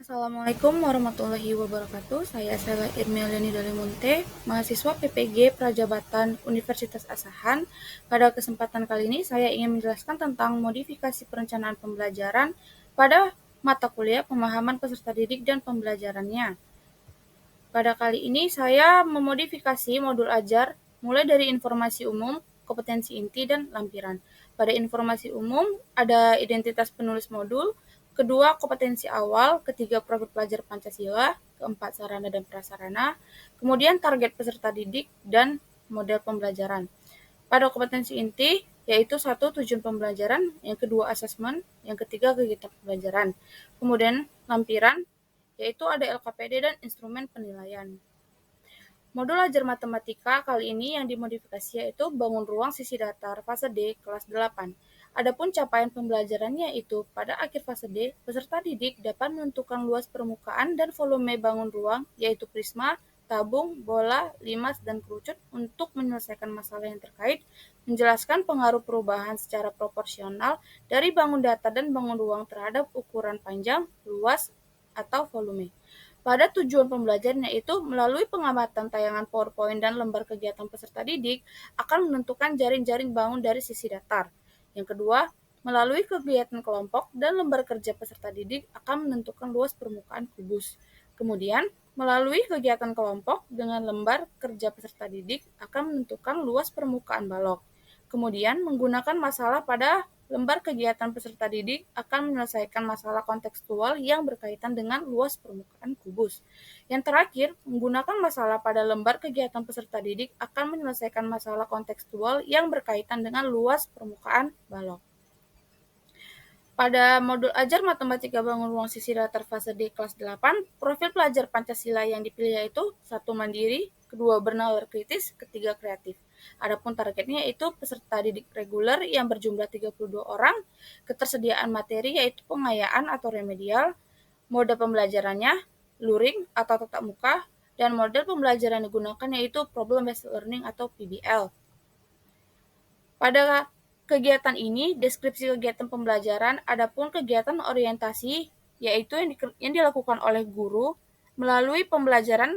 Assalamualaikum warahmatullahi wabarakatuh. Saya Sela Irmialiani Dalimunte, mahasiswa PPG Prajabatan Universitas Asahan. Pada kesempatan kali ini saya ingin menjelaskan tentang modifikasi perencanaan pembelajaran pada mata kuliah pemahaman peserta didik dan pembelajarannya. Pada kali ini saya memodifikasi modul ajar mulai dari informasi umum, kompetensi inti, dan lampiran. Pada informasi umum ada identitas penulis modul, kedua kompetensi awal, ketiga profil pelajar Pancasila, keempat sarana dan prasarana, kemudian target peserta didik, dan model pembelajaran. Pada kompetensi inti, yaitu satu tujuan pembelajaran, yang kedua asesmen, yang ketiga kegiatan pembelajaran. Kemudian lampiran, yaitu ada LKPD dan instrumen penilaian. Modul ajar matematika kali ini yang dimodifikasi yaitu bangun ruang sisi datar fase D kelas 8. Adapun capaian pembelajarannya yaitu pada akhir fase D, peserta didik dapat menentukan luas permukaan dan volume bangun ruang yaitu prisma, tabung, bola, limas, dan kerucut untuk menyelesaikan masalah yang terkait, menjelaskan pengaruh perubahan secara proporsional dari bangun datar dan bangun ruang terhadap ukuran panjang, luas, atau volume. Pada tujuan pembelajaran yaitu melalui pengamatan tayangan PowerPoint dan lembar kegiatan peserta didik akan menentukan jaring-jaring bangun dari sisi datar. Yang kedua, melalui kegiatan kelompok dan lembar kerja peserta didik akan menentukan luas permukaan kubus. Kemudian, melalui kegiatan kelompok dengan lembar kerja peserta didik akan menentukan luas permukaan balok. Kemudian, menggunakan masalah pada lembar kegiatan peserta didik akan menyelesaikan masalah kontekstual yang berkaitan dengan luas permukaan kubus. Yang terakhir, menggunakan masalah pada lembar kegiatan peserta didik akan menyelesaikan masalah kontekstual yang berkaitan dengan luas permukaan balok. Pada modul ajar matematika bangun ruang sisi datar fase D kelas 8, profil pelajar Pancasila yang dipilih yaitu 1. Mandiri, kedua bernalar kritis, ketiga kreatif. Adapun targetnya yaitu peserta didik reguler yang berjumlah 32 orang, ketersediaan materi yaitu pengayaan atau remedial, mode pembelajarannya luring atau tatap muka, dan model pembelajaran digunakan yaitu problem based learning atau PBL. Pada kegiatan ini, deskripsi kegiatan pembelajaran, adapun kegiatan orientasi yaitu yang dilakukan oleh guru melalui pembelajaran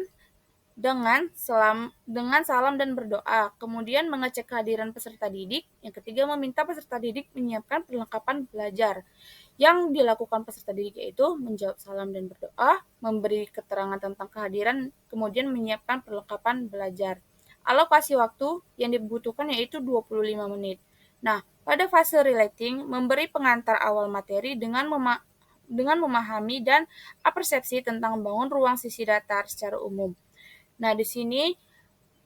dengan salam dan berdoa, kemudian mengecek kehadiran peserta didik, yang ketiga meminta peserta didik menyiapkan perlengkapan belajar. Yang dilakukan peserta didik yaitu menjawab salam dan berdoa, memberi keterangan tentang kehadiran, kemudian menyiapkan perlengkapan belajar. Alokasi waktu yang dibutuhkan yaitu 25 menit. Nah, pada fase relating, memberi pengantar awal materi dengan memahami dan persepsi tentang bangun ruang sisi datar secara umum. Nah, di sini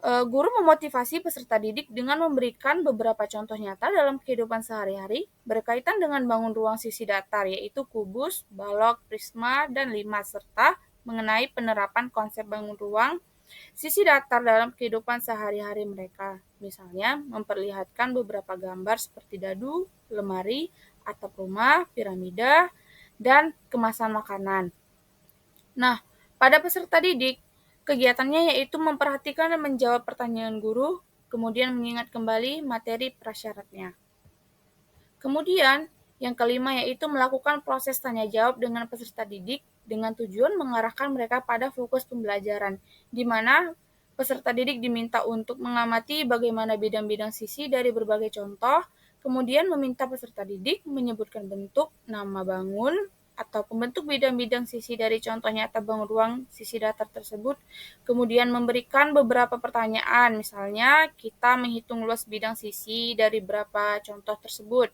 guru memotivasi peserta didik dengan memberikan beberapa contoh nyata dalam kehidupan sehari-hari berkaitan dengan bangun ruang sisi datar, yaitu kubus, balok, prisma, dan limas, serta mengenai penerapan konsep bangun ruang sisi datar dalam kehidupan sehari-hari mereka. Misalnya, memperlihatkan beberapa gambar seperti dadu, lemari, atap rumah, piramida, dan kemasan makanan. Nah, pada peserta didik, kegiatannya yaitu memperhatikan dan menjawab pertanyaan guru, kemudian mengingat kembali materi prasyaratnya. Kemudian, yang kelima yaitu melakukan proses tanya jawab dengan peserta didik dengan tujuan mengarahkan mereka pada fokus pembelajaran, di mana peserta didik diminta untuk mengamati bagaimana bidang-bidang sisi dari berbagai contoh, kemudian meminta peserta didik menyebutkan bentuk, nama bangun, atau pembentuk bidang-bidang sisi dari contoh nyata bangun ruang sisi datar tersebut, kemudian memberikan beberapa pertanyaan, misalnya kita menghitung luas bidang sisi dari beberapa contoh tersebut.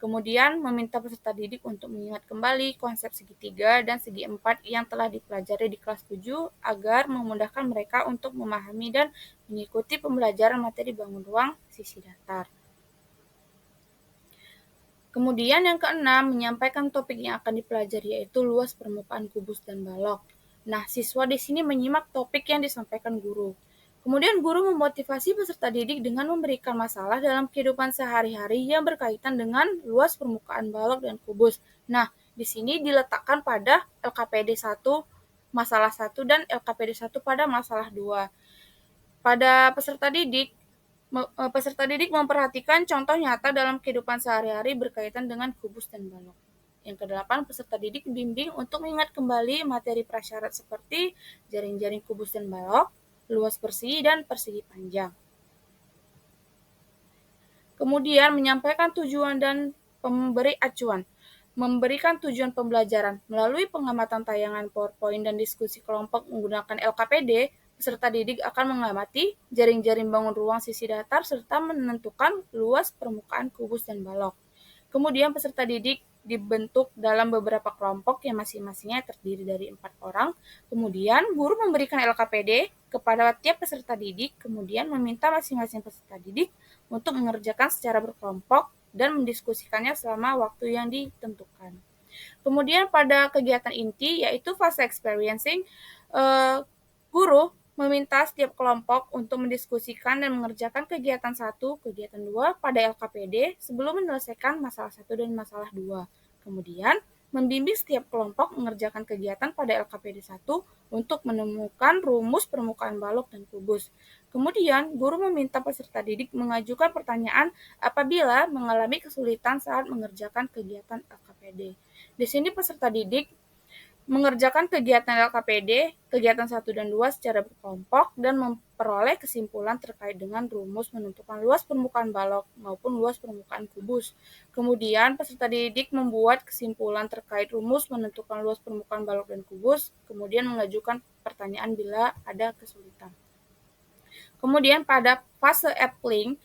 Kemudian meminta peserta didik untuk mengingat kembali konsep segitiga dan segi empat yang telah dipelajari di kelas 7 agar memudahkan mereka untuk memahami dan mengikuti pembelajaran materi bangun ruang sisi datar. Kemudian yang keenam, menyampaikan topik yang akan dipelajari yaitu luas permukaan kubus dan balok. Nah, siswa di sini menyimak topik yang disampaikan guru. Kemudian guru memotivasi peserta didik dengan memberikan masalah dalam kehidupan sehari-hari yang berkaitan dengan luas permukaan balok dan kubus. Nah, di sini diletakkan pada LKPD 1 masalah 1 dan LKPD 1 pada masalah 2. Pada peserta didik memperhatikan contoh nyata dalam kehidupan sehari-hari berkaitan dengan kubus dan balok. Yang kedelapan, peserta didik dibimbing untuk mengingat kembali materi prasyarat seperti jaring-jaring kubus dan balok, luas persegi dan persegi panjang. Kemudian menyampaikan tujuan dan memberi acuan. Memberikan tujuan pembelajaran melalui pengamatan tayangan PowerPoint dan diskusi kelompok menggunakan LKPD, peserta didik akan mengamati jaring-jaring bangun ruang sisi datar serta menentukan luas permukaan kubus dan balok. Kemudian peserta didik dibentuk dalam beberapa kelompok yang masing-masingnya terdiri dari 4 orang. Kemudian guru memberikan LKPD kepada tiap peserta didik, kemudian meminta masing-masing peserta didik untuk mengerjakan secara berkelompok dan mendiskusikannya selama waktu yang ditentukan. Kemudian pada kegiatan inti yaitu fase experiencing, guru meminta setiap kelompok untuk mendiskusikan dan mengerjakan kegiatan 1, kegiatan 2 pada LKPD sebelum menyelesaikan masalah 1 dan masalah 2. Kemudian, membimbing setiap kelompok mengerjakan kegiatan pada LKPD 1 untuk menemukan rumus permukaan balok dan kubus. Kemudian, guru meminta peserta didik mengajukan pertanyaan apabila mengalami kesulitan saat mengerjakan kegiatan LKPD. Di sini peserta didik mengerjakan kegiatan LKPD, kegiatan 1 dan 2 secara berkelompok dan memperoleh kesimpulan terkait dengan rumus menentukan luas permukaan balok maupun luas permukaan kubus. Kemudian peserta didik membuat kesimpulan terkait rumus menentukan luas permukaan balok dan kubus, kemudian mengajukan pertanyaan bila ada kesulitan. Kemudian pada fase applying,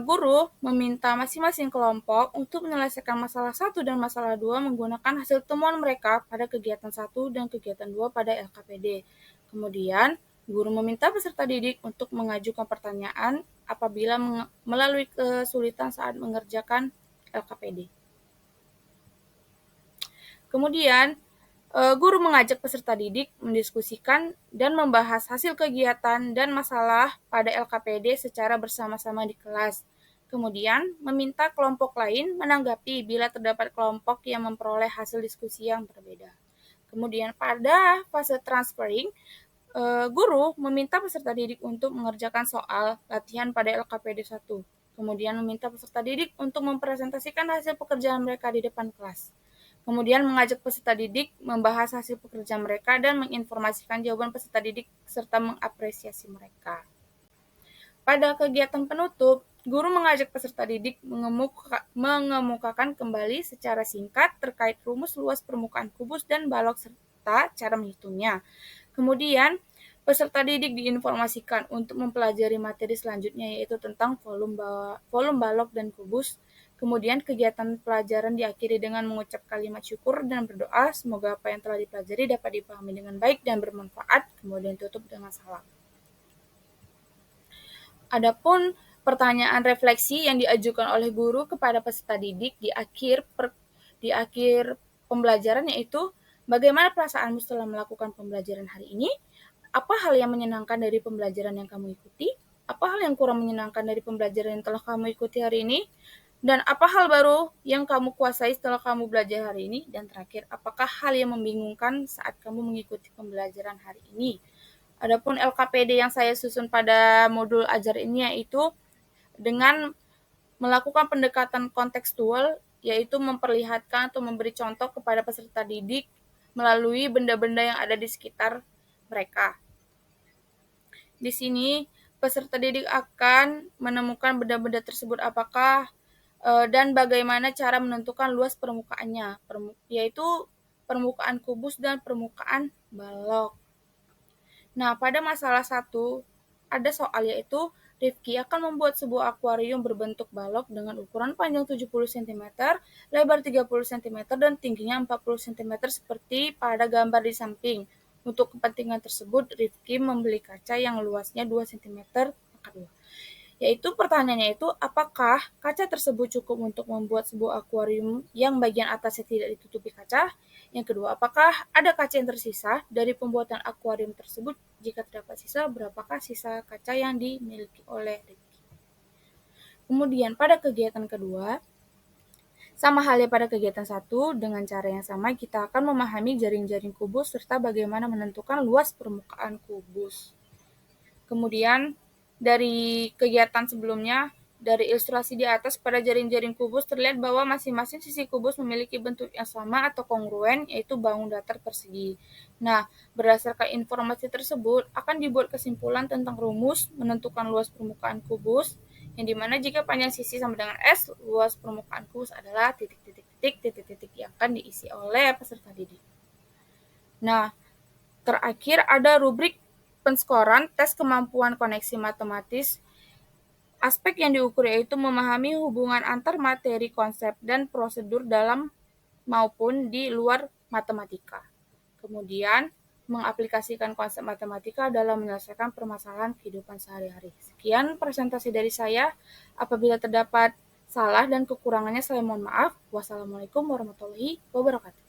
guru meminta masing-masing kelompok untuk menyelesaikan masalah 1 dan masalah 2 menggunakan hasil temuan mereka pada kegiatan 1 dan kegiatan 2 pada LKPD. Kemudian, guru meminta peserta didik untuk mengajukan pertanyaan apabila melalui kesulitan saat mengerjakan LKPD. Kemudian, guru mengajak peserta didik mendiskusikan dan membahas hasil kegiatan dan masalah pada LKPD secara bersama-sama di kelas. Kemudian, meminta kelompok lain menanggapi bila terdapat kelompok yang memperoleh hasil diskusi yang berbeda. Kemudian, pada fase transferring, guru meminta peserta didik untuk mengerjakan soal latihan pada LKPD 1. Kemudian meminta peserta didik untuk mempresentasikan hasil pekerjaan mereka di depan kelas. Kemudian mengajak peserta didik membahas hasil pekerjaan mereka dan menginformasikan jawaban peserta didik serta mengapresiasi mereka. Pada kegiatan penutup, guru mengajak peserta didik mengemukakan kembali secara singkat terkait rumus luas permukaan kubus dan balok serta cara menghitungnya. Kemudian, peserta didik diinformasikan untuk mempelajari materi selanjutnya yaitu tentang volume balok dan kubus. Kemudian kegiatan pelajaran diakhiri dengan mengucap kalimat syukur dan berdoa semoga apa yang telah dipelajari dapat dipahami dengan baik dan bermanfaat, kemudian tutup dengan salam. Adapun pertanyaan refleksi yang diajukan oleh guru kepada peserta didik di akhir pembelajaran yaitu bagaimana perasaanmu setelah melakukan pembelajaran hari ini? Apa hal yang menyenangkan dari pembelajaran yang kamu ikuti? Apa hal yang kurang menyenangkan dari pembelajaran yang telah kamu ikuti hari ini? Dan apa hal baru yang kamu kuasai setelah kamu belajar hari ini? Dan terakhir, apakah hal yang membingungkan saat kamu mengikuti pembelajaran hari ini? Adapun LKPD yang saya susun pada modul ajar ini yaitu dengan melakukan pendekatan kontekstual, yaitu memperlihatkan atau memberi contoh kepada peserta didik melalui benda-benda yang ada di sekitar mereka. Di sini, peserta didik akan menemukan benda-benda tersebut apakah dan bagaimana cara menentukan luas permukaannya, yaitu permukaan kubus dan permukaan balok. Nah, pada masalah 1, ada soal yaitu Rifki akan membuat sebuah akuarium berbentuk balok dengan ukuran panjang 70 cm, lebar 30 cm, dan tingginya 40 cm seperti pada gambar di samping. Untuk kepentingan tersebut, Rifki membeli kaca yang luasnya 2 cm maka 2. Yaitu pertanyaannya itu, apakah kaca tersebut cukup untuk membuat sebuah akuarium yang bagian atasnya tidak ditutupi kaca? Yang kedua, apakah ada kaca yang tersisa dari pembuatan akuarium tersebut? Jika terdapat sisa, berapakah sisa kaca yang dimiliki oleh Rifki? Kemudian pada kegiatan kedua, sama halnya pada kegiatan 1, dengan cara yang sama kita akan memahami jaring-jaring kubus serta bagaimana menentukan luas permukaan kubus. Kemudian dari kegiatan sebelumnya, Dari ilustrasi di atas, pada jaring-jaring kubus terlihat bahwa masing-masing sisi kubus memiliki bentuk yang sama atau kongruen, yaitu bangun datar persegi. Nah, berdasarkan informasi tersebut, akan dibuat kesimpulan tentang rumus menentukan luas permukaan kubus, yang dimana jika panjang sisi sama dengan S, luas permukaan kubus adalah titik-titik yang akan diisi oleh peserta didik. Nah, terakhir ada rubrik penskoran tes kemampuan koneksi matematis. Aspek yang diukur yaitu memahami hubungan antar materi, konsep, dan prosedur dalam maupun di luar matematika. Kemudian, mengaplikasikan konsep matematika dalam menyelesaikan permasalahan kehidupan sehari-hari. Sekian presentasi dari saya. Apabila terdapat salah dan kekurangannya, saya mohon maaf. Wassalamualaikum warahmatullahi wabarakatuh.